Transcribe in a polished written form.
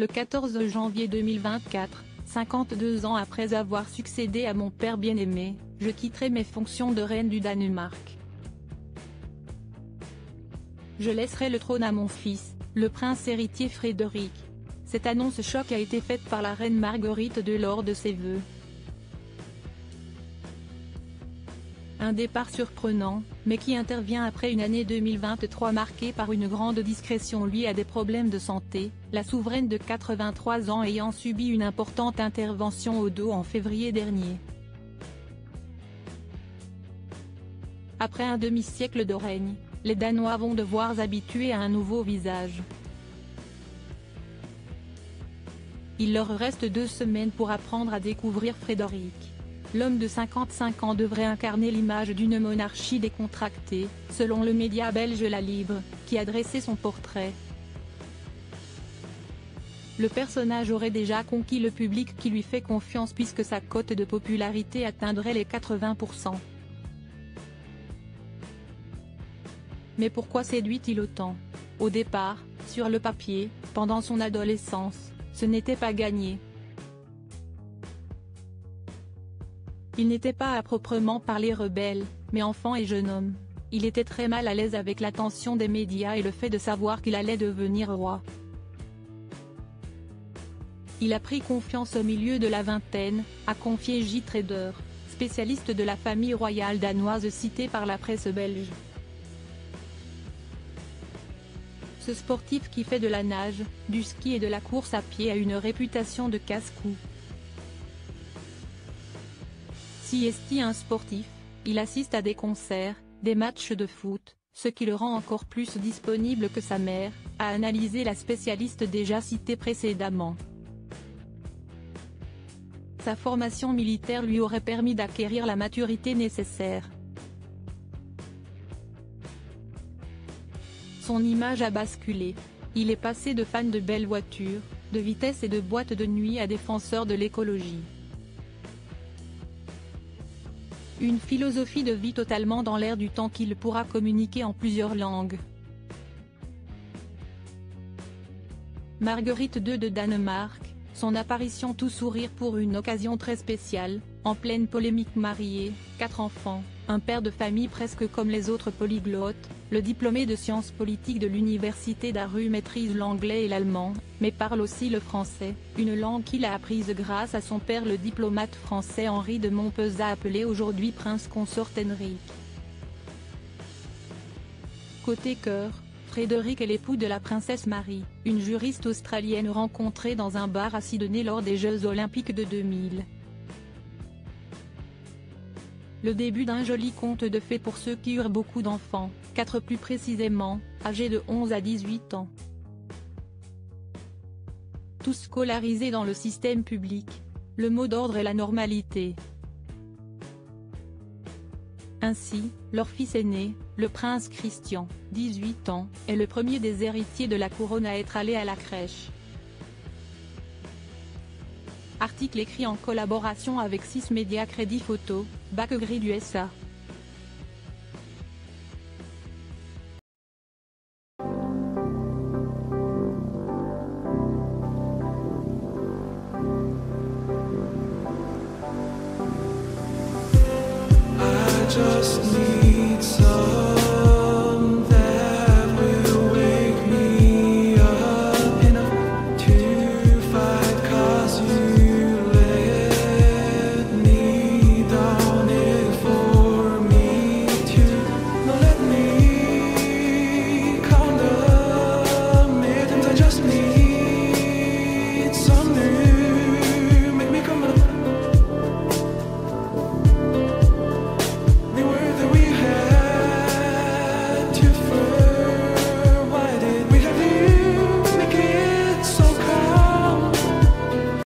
Le 14 janvier 2024, 52 ans après avoir succédé à mon père bien-aimé, je quitterai mes fonctions de reine du Danemark. Je laisserai le trône à mon fils, le prince héritier Frédéric. Cette annonce choc a été faite par la reine Marguerite II lors de ses vœux. Un départ surprenant, mais qui intervient après une année 2023 marquée par une grande discrétion liée à des problèmes de santé, la souveraine de 83 ans ayant subi une importante intervention au dos en février dernier. Après un demi-siècle de règne, les Danois vont devoir s'habituer à un nouveau visage. Il leur reste 2 semaines pour apprendre à découvrir Frédéric. L'homme de 55 ans devrait incarner l'image d'une monarchie décontractée, selon le média belge La Libre, qui a dressé son portrait. Le personnage aurait déjà conquis le public qui lui fait confiance puisque sa cote de popularité atteindrait les 80%. Mais pourquoi séduit-il autant? Au départ, sur le papier, pendant son adolescence, ce n'était pas gagné. Il n'était pas à proprement parler rebelle, mais enfant et jeune homme. Il était très mal à l'aise avec l'attention des médias et le fait de savoir qu'il allait devenir roi. Il a pris confiance au milieu de la vingtaine, a confié J-Trader, spécialiste de la famille royale danoise cité par la presse belge. Ce sportif qui fait de la nage, du ski et de la course à pied a une réputation de casse-cou. Si est un sportif, il assiste à des concerts, des matchs de foot, ce qui le rend encore plus disponible que sa mère, a analysé la spécialiste déjà citée précédemment. Sa formation militaire lui aurait permis d'acquérir la maturité nécessaire. Son image a basculé. Il est passé de fan de belles voitures, de vitesse et de boîtes de nuit à défenseur de l'écologie. Une philosophie de vie totalement dans l'air du temps qu'il pourra communiquer en plusieurs langues. Marguerite II de Danemark, son apparition tout sourire pour une occasion très spéciale, en pleine polémique mariée, 4 enfants, un père de famille presque comme les autres polyglottes, le diplômé de sciences politiques de l'université d'Aarhus maîtrise l'anglais et l'allemand, mais parle aussi le français, une langue qu'il a apprise grâce à son père le diplomate français Henri de Montpezat appelé aujourd'hui prince consort Henrik. Côté cœur, Frédéric est l'époux de la princesse Marie, une juriste australienne rencontrée dans un bar à Sydney lors des Jeux Olympiques de 2000. Le début d'un joli conte de fées pour ceux qui eurent beaucoup d'enfants, 4 plus précisément, âgés de 11 à 18 ans. Tous scolarisés dans le système public. Le mot d'ordre est la normalité. Ainsi, leur fils aîné, le prince Christian, 18 ans, est le premier des héritiers de la couronne à être allé à la crèche. Article écrit en collaboration avec 6 médias Crédit Photo, Backgrid du USA. I just need